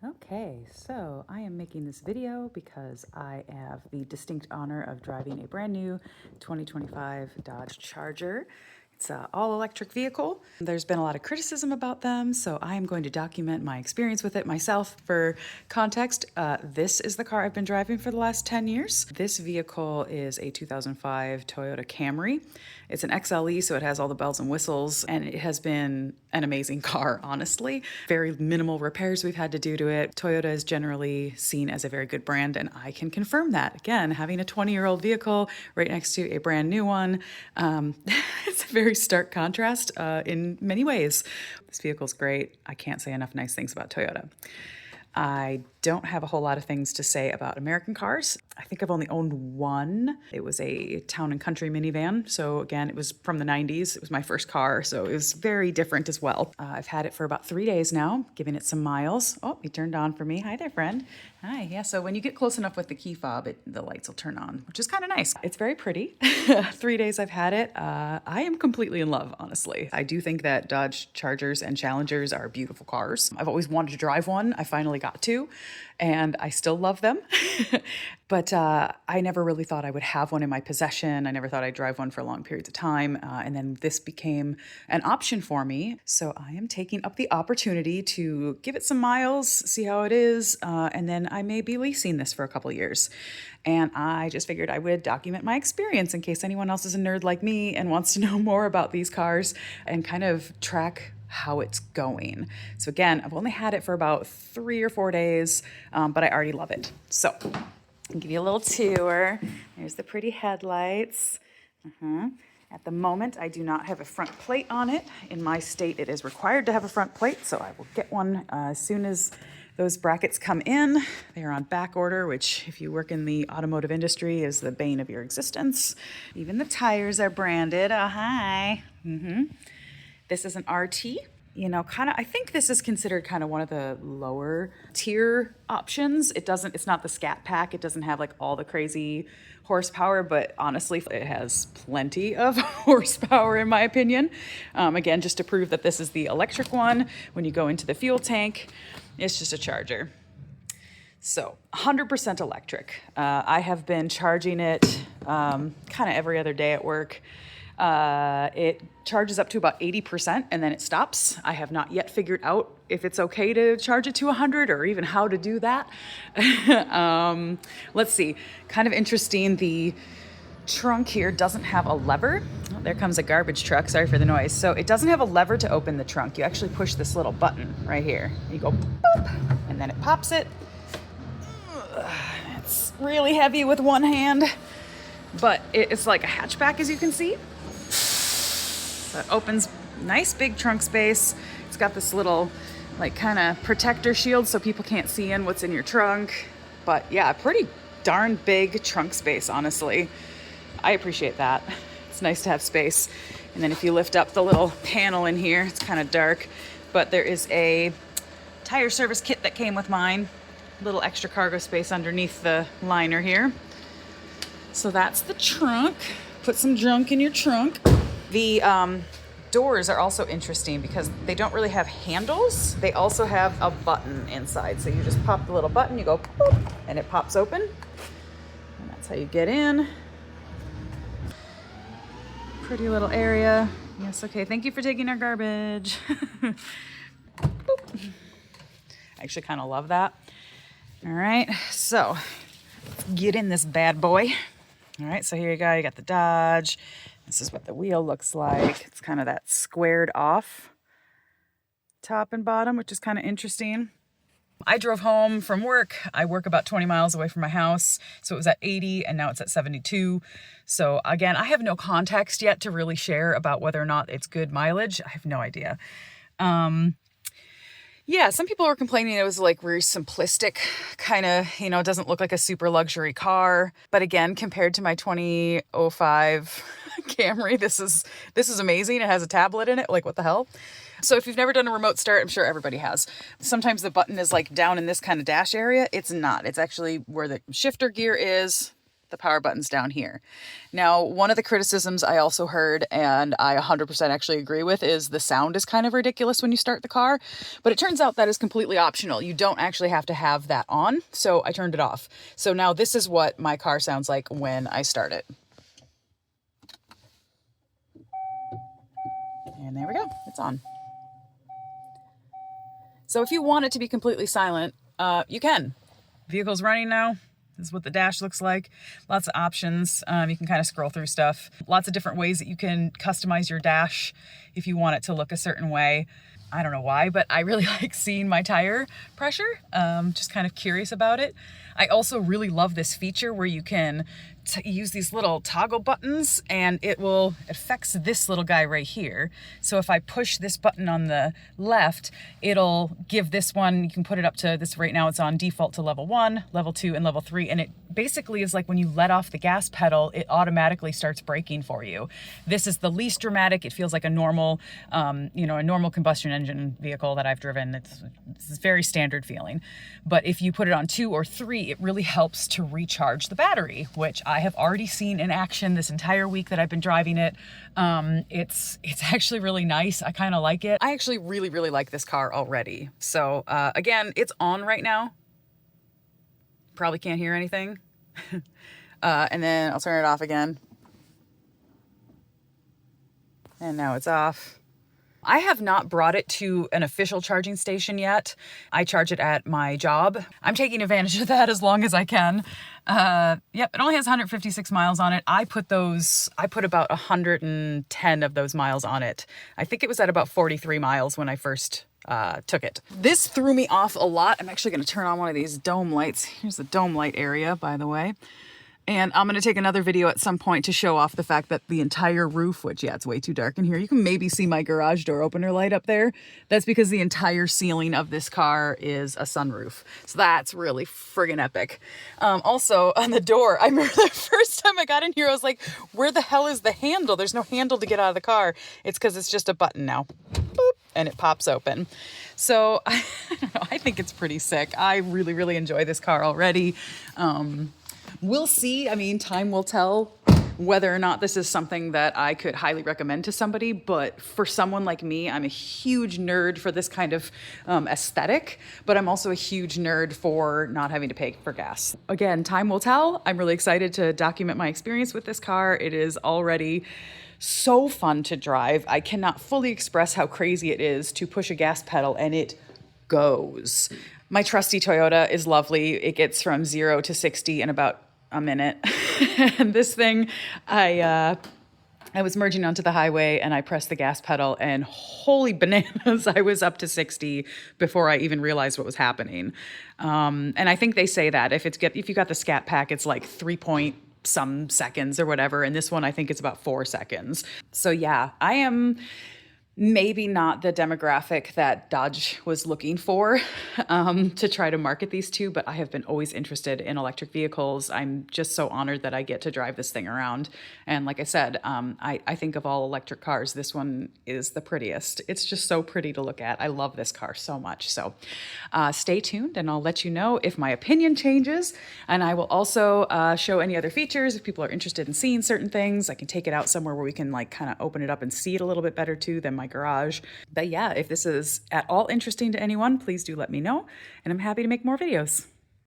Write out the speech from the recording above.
Okay, so I am making this video because I have the distinct honor of driving a brand new 2025 Dodge Charger. It's an all-electric vehicle. There's been a lot of criticism about them, so I am going to document my experience with it myself. For context, this is the car I've been driving for the last 10 years. This vehicle is a 2005 Toyota Camry. It's an XLE, so it has all the bells and whistles, and it has been an amazing car, honestly. Very minimal repairs we've had to do to it. Toyota is generally seen as a very good brand, and I can confirm that. Again, having a 20-year-old vehicle right next to a brand new one, it's a very stark contrast in many ways. This vehicle's great. I can't say enough nice things about Toyota. I don't have a whole lot of things to say about American cars. I think I've only owned one. It was a town and country minivan. So again, it was from the 90s. It was my first car, so it was very different as well. I've had it for about 3 days now, giving it some miles. Oh, he turned on for me. Hi there, friend. Hi. Yeah, so when you get close enough with the key fob, the lights will turn on, which is kind of nice. It's very pretty. 3 days I've had it. I am completely in love, honestly. I do think that Dodge Chargers and Challengers are beautiful cars. I've always wanted to drive one. I finally got to, and I still love them. But I never really thought I would have one in my possession. I never thought I'd drive one for long periods of time. And then this became an option for me. So I am taking up the opportunity to give it some miles, see how it is, and then I may be leasing this for a couple years. And I just figured I would document my experience in case anyone else is a nerd like me and wants to know more about these cars and kind of track how it's going. So again, I've only had it for about 3 or 4 days, but I already love it. So I'll give you a little tour. There's the pretty headlights. At the moment, I do not have a front plate on it. In my state, it is required to have a front plate, so I will get one as soon as those brackets come in. They are on back order, which if you work in the automotive industry is the bane of your existence. Even the tires are branded. Oh, hi. This is an RT. I think this is considered kind of one of the lower tier options. It's not the Scat Pack. It doesn't have like all the crazy horsepower, but honestly, it has plenty of horsepower in my opinion. Again, just to prove that this is the electric one, when you go into the fuel tank, it's just a charger. So 100% electric. I have been charging it kind of every other day at work. It charges up to about 80% and then it stops. I have not yet figured out if it's okay to charge it to 100 or even how to do that. Let's see. Kind of interesting. The trunk here doesn't have a lever. Oh, there comes a garbage truck. Sorry for the noise. So it doesn't have a lever to open the trunk. You actually push this little button right here. You go boop, and then it pops it. It's really heavy with one hand, but it's like a hatchback, as you can see. So it opens, nice big trunk space. It's got this little like kind of protector shield so people can't see in what's in your trunk. But yeah, pretty darn big trunk space, honestly. I appreciate that. It's nice to have space. And then if you lift up the little panel in here, it's kind of dark, but there is a tire service kit that came with mine. A little extra cargo space underneath the liner here. So that's the trunk. Put some junk in your trunk. The doors are also interesting because they don't really have handles. They also have a button inside. So you just pop the little button, you go boop, and it pops open. And that's how you get in. Pretty little area. Yes, okay, thank you for taking our garbage. Boop. I actually kind of love that. All right, so let's get in this bad boy. All right, so here you go. You got the Dodge. This is what the wheel looks like. It's kind of that squared off top and bottom, which is kind of interesting. I drove home from work. I work about 20 miles away from my house. So it was at 80 and now it's at 72. So again, I have no context yet to really share about whether or not it's good mileage. I have no idea. Yeah, some people were complaining it was like very simplistic, kind of, it doesn't look like a super luxury car. But again, compared to my 2005 Camry, this is amazing. It has a tablet in it. Like, what the hell? So if you've never done a remote start, I'm sure everybody has. Sometimes the button is like down in this kind of dash area. It's not. It's actually where the shifter gear is. The power button's down here. Now, one of the criticisms I also heard, and I 100% actually agree with, is the sound is kind of ridiculous when you start the car, but it turns out that is completely optional. You don't actually have to have that on, so I turned it off. So now this is what my car sounds like when I start it. And there we go, it's on. So if you want it to be completely silent, you can. Vehicle's running now. This is what the dash looks like. Lots of options. You can kind of scroll through stuff. Lots of different ways that you can customize your dash if you want it to look a certain way. I don't know why, but I really like seeing my tire pressure. Just kind of curious about it. I also really love this feature where you can use these little toggle buttons, and it affects this little guy right here. So if I push this button on the left, it'll give this one, you can put it up to this. Right now it's on default to level 1, level 2, and level 3. And it basically is like when you let off the gas pedal, it automatically starts braking for you. This is the least dramatic. It feels like a normal, a normal combustion engine vehicle that I've driven. It's very standard feeling. But if you put it on 2 or 3, it really helps to recharge the battery, which I have already seen in action this entire week that I've been driving it. It's actually really nice. I kind of like it. I actually really, really like this car already. So again, it's on right now. Probably can't hear anything. And then I'll turn it off again. And now it's off. I have not brought it to an official charging station yet. I charge it at my job. I'm taking advantage of that as long as I can. Yep, it only has 156 miles on it. I put about 110 of those miles on it. I think it was at about 43 miles when I first took it. This threw me off a lot. I'm actually going to turn on one of these dome lights. Here's the dome light area, by the way. And I'm going to take another video at some point to show off the fact that the entire roof, which, yeah, it's way too dark in here. You can maybe see my garage door opener light up there. That's because the entire ceiling of this car is a sunroof. So that's really friggin' epic. Also, on the door, I remember the first time I got in here, I was like, where the hell is the handle? There's no handle to get out of the car. It's because it's just a button now. Boop, and it pops open. So I don't know, I think it's pretty sick. I really, really enjoy this car already. We'll see. I mean, time will tell whether or not this is something that I could highly recommend to somebody. But for someone like me, I'm a huge nerd for this kind of aesthetic, but I'm also a huge nerd for not having to pay for gas. Again, time will tell. I'm really excited to document my experience with this car. It is already so fun to drive. I cannot fully express how crazy it is to push a gas pedal and it goes. My trusty Toyota is lovely. It gets from 0 to 60 in about a minute. And this thing, I was merging onto the highway and I pressed the gas pedal and holy bananas, I was up to 60 before I even realized what was happening. And I think they say that if you got the Scat Pack, it's like 3 point some seconds or whatever. And this one, I think it's about 4 seconds. So yeah, I am maybe not the demographic that Dodge was looking for to try to market these to, but I have been always interested in electric vehicles. I'm just so honored that I get to drive this thing around. And like I said, I think of all electric cars, this one is the prettiest. It's just so pretty to look at. I love this car so much. So stay tuned and I'll let you know if my opinion changes. And I will also show any other features if people are interested in seeing certain things. I can take it out somewhere where we can like kind of open it up and see it a little bit better too than my garage. But yeah, if this is at all interesting to anyone, please do let me know, and I'm happy to make more videos.